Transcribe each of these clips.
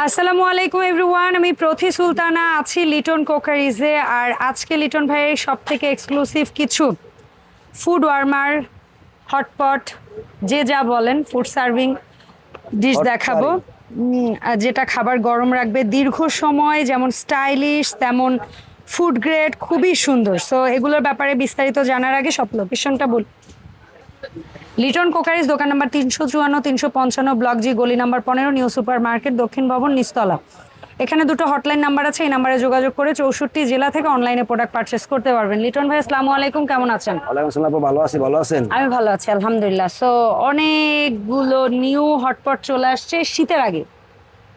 আসসালামু আলাইকুম এভরিওয়ান, আমি প্রথি সুলতানা আছি লিটন কোকারিজে। আর আজকে লিটন ভাইয়ের সব থেকে এক্সক্লুসিভ কিছু ফুড ওয়ার্মার, হটপট, যে যা বলেন ফুড সার্ভিং ডিশ দেখাবো, যেটা খাবার গরম রাখবে দীর্ঘ সময়, যেমন স্টাইলিশ তেমন ফুড গ্রেড, খুবই সুন্দর। সো এগুলোর ব্যাপারে বিস্তারিত জানার আগে সব লোকেশনটা বল। লিটন কোকারিজ, দোকান নাম্বার 354, 355, ব্লক জি, গলি নাম্বার 15, নিউ সুপার মার্কেট, দক্ষিণ ভবন, নিচতলা। এখানে দুটো হটলাইন নাম্বার আছে, এই নাম্বারে যোগাযোগ করে 64 জেলা থেকে অনলাইনে প্রোডাক্ট পারচেস করতে পারবেন। লিটন ভাই, আসসালামু আলাইকুম, কেমন আছেন? ওয়ালাইকুম আসসালাম, ভালো আছি। ভালো আছেন? আমি ভালো আছি আলহামদুলিল্লাহ। সো অনেকগুলো নিউ হটপট চলে আসছে শীতের আগে।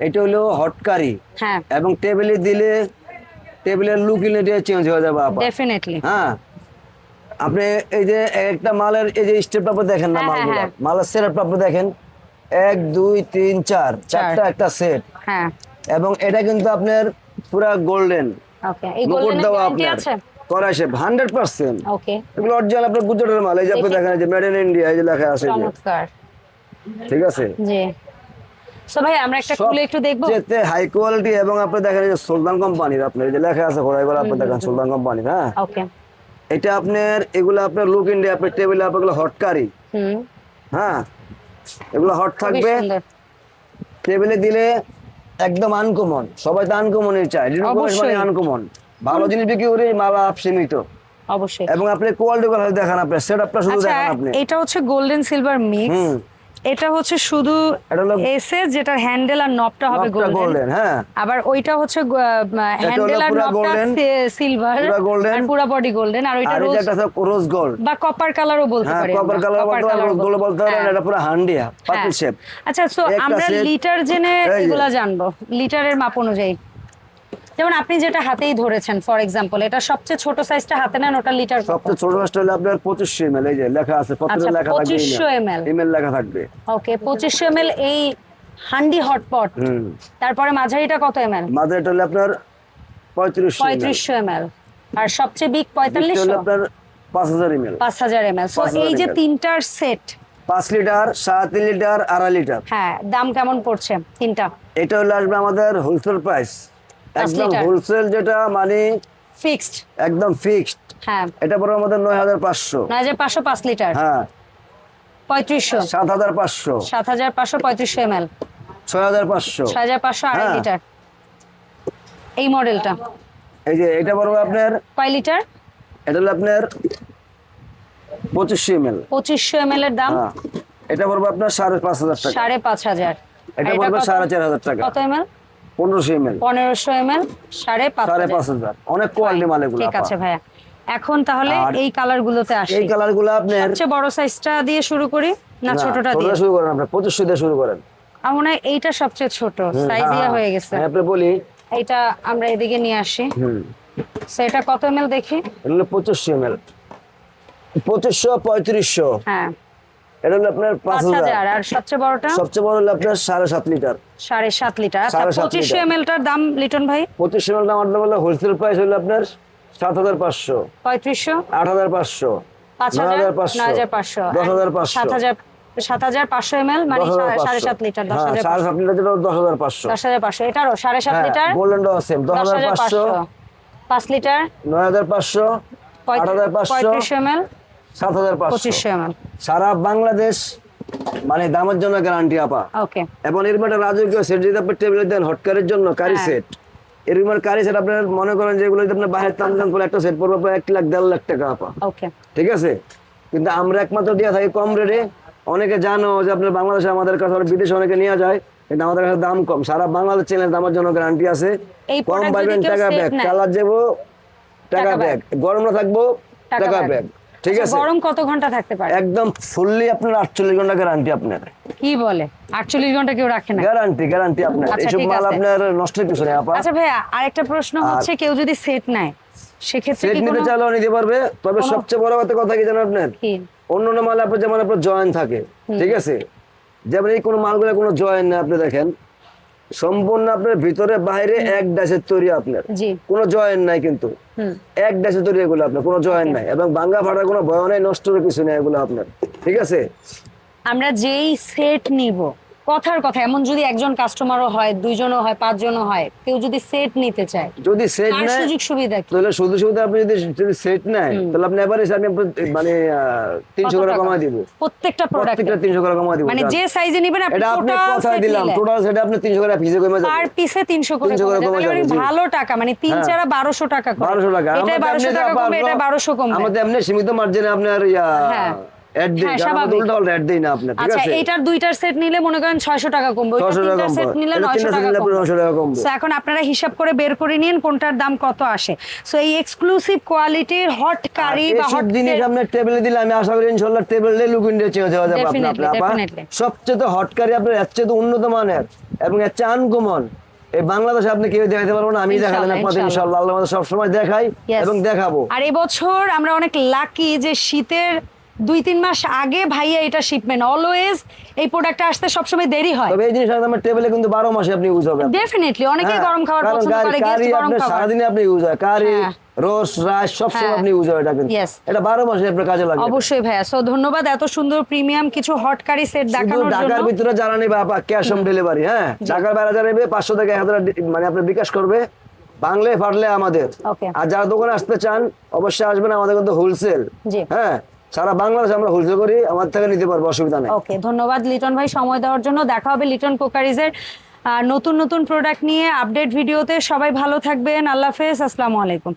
এটা হলো হট কারি, হ্যাঁ এবং টেবিলে দিলে টেবিলের লুক চেঞ্জ হয়ে যাবে আপা। ডেফিনেটলি। হ্যাঁ, আপনি এই যে একটা মালের এই যে স্টেপ আপনি দেখেন না, হ্যাঁ, মালগুলো হ্যাঁ। মালের সেট আপনি দেখেন 1 2 3 4 চারটা একটা সেট। হ্যাঁ, এবং এটা কিন্তু আপনার পুরা গোল্ডেন ওকে। এই মুকুট গোল্ডেন দেওয়া গ্যারান্টি আপনার আছে? করাইছে 100%। ওকে, এগুলো অরিজিনাল আপনার গুজরাটের মাল। এই যে আপনি দেখি। দেখেন, এই যে মেড ইন ইন্ডিয়া, এই যে লেখা আছে, এই যে, চমৎকার। ঠিক আছে। জি, সো ভাই আমরা একটা খুলে একটু দেখবো। যেতে হাই কোয়ালিটি, এবং আপনি দেখেন এই যে সুলতান কোম্পানির, আপনার এই যে লেখা আছে হোরাইবার, আপনি দেখেন সুলতান কোম্পানির। হ্যাঁ, ওকে। এটা আপনার এগুলো আপনার লুক ইন্ডিয়া, আপনার টেবিলে আপনার হট কারি। হ্যাঁ, এগুলো হট থাকবে, টেবিলে দিলে একদম আনকমন। সবাই তো আনকমনই চায়, অবশ্যই। আনকমন ভালো জিনিস বিক্রি করে মালা সীমিত। অবশ্যই। এবং আপনি কোয়ালিটি গুলো দেখেন, আপনার সেটআপটা শুধু আচ্ছা, দেখেন আপনি। এটা হচ্ছে গোল্ডেন সিলভার মিক্স। এটা হচ্ছে শুধু এটা হলো এসে, যেটার হ্যান্ডেল আর নবটা হবে গোল্ডেন। হ্যাঁ, আবার ওইটা হচ্ছে হ্যান্ডেল আর পুরা নবটা golden, সিলভার, পুরা golden, আর পুরো বডি গোল্ডেন। আর ওইটা আর এই রোজ যে একটা রোজ গোল্ড বা কপার কালারও বলতে হ্যাঁ, পারি। কপার কালার বলতে পারেন, রোজ গোল্ড বলতে পারেন। এটা পুরো হান্ডিয়া পাতিল শেপ। আচ্ছা, সো একটা আমরা set, লিটার জেনে এই যে। এগুলা জানবো, লিটারের মাপ অনুযায়ী। যেমন আপনি যেটা হাতেই ধরেছেন, ফর এক্সাম্পল, এটা সবচেয়ে ছোট সাইজটা হাতে নেন, ওটা লিটার কত? সবচেয়ে ছোট মাছটা হলো আপনার 2500 ml। এই যে লেখা আছে, আচ্ছা, প্রত্যেকটা লেখা থাকবে 2500 ml ইমেল লেখা থাকবে। ওকে, 2500 ml এই হান্ডি হটপট। তারপরে মাঝারিটা কত ml? মাদারটা হলো আপনার 3500 ml। আর সবচেয়ে বিগ এটা হলো 4500, আপনার 5000 ml। 5000 ml। সো 5000 এই যে ml। তিনটার সেট, 5 লিটার, 7 লিটার, 2.5 লিটার। হ্যাঁ, দাম কেমন পড়ছে তিনটা? এটা হলো আসবে আমাদের হোলসেল প্রাইস, 5 একদম লিটার হোলসেল, যেটা মানে ফিক্সড। একদম ফিক্সড। হ্যাঁ, এটা পড়বে আমাদের 9500। 9500 5 লিটার। হ্যাঁ, 3500, 7500, 7500 3500 ml, 6500, 6500 আড়াই হ্যাঁ। লিটার। এই মডেলটা এই যে এটা পড়বে আপনার, কয় লিটার? এটা হলো আপনার 2500 ml। 2500 ml এর দাম হ্যাঁ, এটা পড়বে আপনার 5500 টাকা। 5500। এটা পড়বে 4500 টাকা। কত ml? 1500 ml, 1500 ml, 5500। 5500। অনেক কোয়ালিটি মাল এগুলো। ঠিক আছে ভাইয়া, এখন তাহলে আর এই কালার গুলোতে আসি। এই কালার গুলো আপনার সবচেয়ে বড় সাইজটা দিয়ে শুরু করি না ছোটটা দিয়ে? ছোটটা শুরু করেন, আপনি 2500 দিয়ে শুরু করেন। আমার মনে হয় এইটা সবচেয়ে ছোট সাইজ ইয়া হয়ে গেছে। আমি আপনি বলি, এইটা আমরা এদিকে নিয়ে আসি। সো এটা কত ml দেখি? এটা হলো 2500 ml, 2500, 3500। হ্যাঁ, এটা হলো আপনার 5000। 5000। আর সবচেয়ে বড়টা সবচেয়ে বড় হলো আপনার 7.5 লিটার। 7.5 লিটার। আচ্ছা, 7.5 2500 লিটার। ml টার দাম লিটন ভাই? 2500 ml আমার দাম হলো হোলসেল প্রাইস হলো আপনার 7500, 3500, 8500, 5000, 9500, 9500, 10500, 7500 ml, মানে 7.5 লিটার। 10500। 10500, 7.5 লিটার যেটা 10500। 10500। এটারও 7.5 লিটার। গোল্ডেন ডো আছে 10500, 5 লিটার, 9500, 8500, 3500 ml, 7500। 2500 ml। সারা বাংলাদেশ মানে দামের জন্য গ্যারান্টি আপা। ওকে, এবং এরকম একটা রাজকীয় সেট যদি আপনি টেবিলে দেন, হটকারের জন্য কারি হ্যাঁ। সেট, এরকম কারি সেট আপনার মনে করেন যেগুলো যদি আপনার বাইরের দাম করে একটা সেট পড়বে প্রায় 1 লাখ 1.5 লাখ টাকা আপা। ওকে। ঠিক আছে, কিন্তু আমরা একমাত্র দিয়ে থাকি কম রেটে। অনেকে জানো যে আপনার বাংলাদেশে আমাদের কাছে, বিদেশে অনেকে নিয়ে যায়, কিন্তু আমাদের কাছে দাম কম। সারা বাংলাদেশ চ্যালেঞ্জ দামের জন্য গ্যারান্টি আছে। এই কম product পাইবেন যদি কেউ টাকা set ব্যাগ, নেয়, কালার যাবো টাকা টাকা ব্যাগ, গরম না থাকবো টাকা bag। ব্যাগ। ঠিক আচ্ছা, আছে, গরম কত ঘন্টা থাকতে পারে? একদম ফুললি আপনার 48 ঘন্টা গ্যারান্টি আপনার। কি বলে 48 ঘন্টা কেউ রাখে না? গ্যারান্টি আপনার। আচ্ছা, এইসব ঠিক মাল আছে। আপনার নষ্টের কিছু নেই আপা। আচ্ছা ভাইয়া, আরেকটা প্রশ্ন হচ্ছে, কেউ যদি সেট নেয় সেক্ষেত্রে সেট কি নিতে কোনো চাইলেও নিতে পারবে, তবে সবচেয়ে বড় কথা কি জানেন আপনার, কি? অন্যান্য মাল আপনার যেমন আপনার জয়েন থাকে, ঠিক আছে, যেমন এই কোনো মালগুলো কোনো জয়েন না, আপনি দেখেন সম্পূর্ণ আপনার ভিতরে বাইরে এক ড্যাশের তৈরি, আপনার জি। কোনো জয়েন নাই, কিন্তু এক ড্যাশের তৈরি এগুলো, আপনার কোনো জয়েন নাই, এবং ভাঙা ফাটার কোনো ভয় নাই, নষ্টের কিছু নেই এগুলো আপনার। ঠিক আছে, আমরা যেই সেট নিব কথার কথা, এমন যদি একজন কাস্টমারও হয়, দুইজনও হয়, পাঁচজনও হয়, কেউ যদি সেট নিতে চায়, যদি সেট তার নেয় সুযোগ সুবিধা কি? তাহলে শুধু শুধু আপনি যদি সেট নেয় তাহলে আপনি এভারেজ আমি মানে 300 করে কমায় দিব প্রত্যেকটা প্রোডাক্ট, প্রত্যেকটা 300 করে কমায় দিব। মানে যে সাইজে নেবেন আপনি এটা আপনি টোটাল কথা সেট দিলাম, নিলে টোটাল সেট আপনি 300 করে পিসে কমে যাবে, পার পিসে 300 করে 300 করে কমে কমে যাবে, যাবে, মানে জি। ভালো টাকা, মানে 3-4 1200 টাকা করে, 1200 টাকা এটা 1200 টাকা কমবে, এটা 1200 কমবে। আমাদের এমনি সীমিত মার্জিনে আপনার হ্যাঁ। অ্যাড দেই, হ্যাঁ, কারণ আমাদের স্বাভাবিক। উল্টা অ্যাড দেই না আপনার, ঠিক আচ্ছা, আছে? এইটার দুইটার সেট নিলে মনে করেন 600 টাকা কমবে, ওইটা 600 টাকা তিনটার সেট কমবে, নিলে এটা 900 তিনটা টাকা সেট নিলে কমবে। 900 টাকা কমবে। সো এখন আপনারা হিসাব করে বের করে নিন কোনটার দাম কত আসে। সো এই এক্সক্লুসিভ কোয়ালিটির হট কারি বা হট জিনিস আপনার টেবিলে দিলে আমি আশা করি ইনশাআল্লাহ টেবিলে লুক ইন্ডিয়া চেঞ্জ হয়ে যাবে Definitely, আপনার আপা। definitely. সবচেয়ে হট কারি আপনার এর চেয়ে উন্নত মানের এবং এর চেয়ে আনকমন এই বাংলাদেশে আপনি কেউ দেখাতে পারবো না, আমি দেখালেন আপনাদের ইনশাআল্লাহ, আল্লাহ আমাদের সব সময় দেখাই Yes. এবং দেখাবো। আর এবছর আমরা অনেক লাকি যে শীতের 2-3 মাস আগে ভাইয়া এটা শিপমেন্ট, অলওয়েজ এই প্রোডাক্টটা আসতে সবসময় দেরি হয়। তবে এই জিনিসটা আমার টেবিলে কিন্তু 12 মাসে আপনি ইউজ হবে। ডেফিনেটলি অনেকেই হ্যাঁ, গরম খাবার কারণ পছন্দ করে, কারি গেস্ট গরম আপনার খাবার। সারাদিনে আপনি ইউজ হয়, কারি হ্যাঁ। রোস্ট রাইস সব সময় হ্যাঁ। আপনি ইউজ হয় এটা, কিন্তু Yes. এটা 12 মাসে আপনার কাজে লাগে। অবশ্যই ভাইয়া। সো ধন্যবাদ এত সুন্দর প্রিমিয়াম কিছু হট কারি সেট শুধু দেখানোর জন্য। ঢাকার ভিতরে যারা নেবে আপা ক্যাশ অন ডেলিভারি, হ্যাঁ ঢাকার বাইরে যারা নেবে 500 থেকে 1000 মানে আপনি বিকাশ করবে, বাংলায় পারলে আমাদের। Okay. আর যারা দোকানে আসতে চান অবশ্যই আসবেন, আমাদের কিন্তু হোলসেল, জি। হ্যাঁ সারা বাংলাদেশে আমরা হোলসেল করি, আমার থেকে নিতে পারবো, অসুবিধা নেই। ওকে, ধন্যবাদ লিটন ভাই সময় দেওয়ার জন্য। দেখা হবে লিটন কোকারিজের নতুন নতুন প্রোডাক্ট নিয়ে আপডেট ভিডিওতে। সবাই ভালো থাকবেন, আল্লাহ হাফেজ, আসসালামু আলাইকুম।